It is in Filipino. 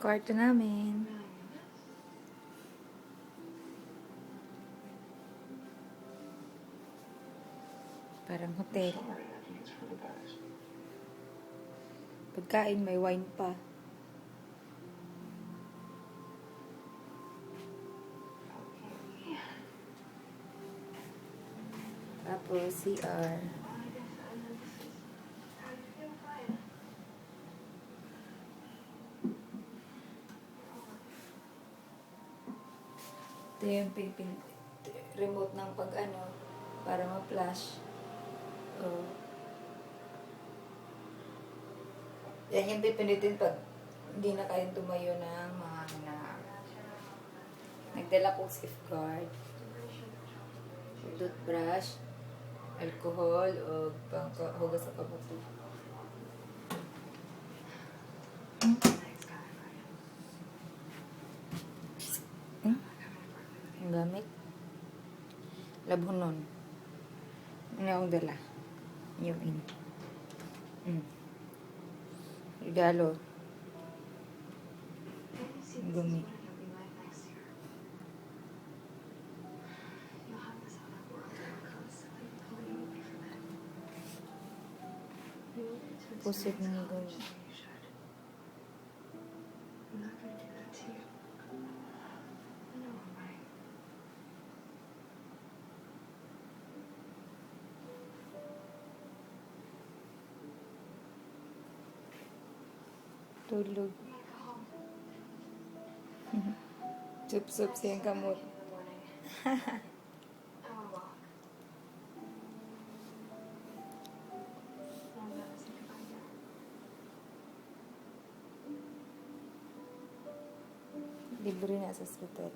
kwarto namin. Parang hotel. Pagkain, may wine pa. Tapos, CR. Ito yung remote ng pag-ano, para ma-flash. Oh. Yan yung pipindutin pag hindi na kayang tumayo ng mga nagdala kong safeguard, toothbrush, alcohol, o panghugas sa kabuto. Ang gamit? Labunon. Ano akong dala? Yung regalo. Gumi. Pusit ng gumi. Tulog. Sup-sup siyang kamot. Libre na sa hospital.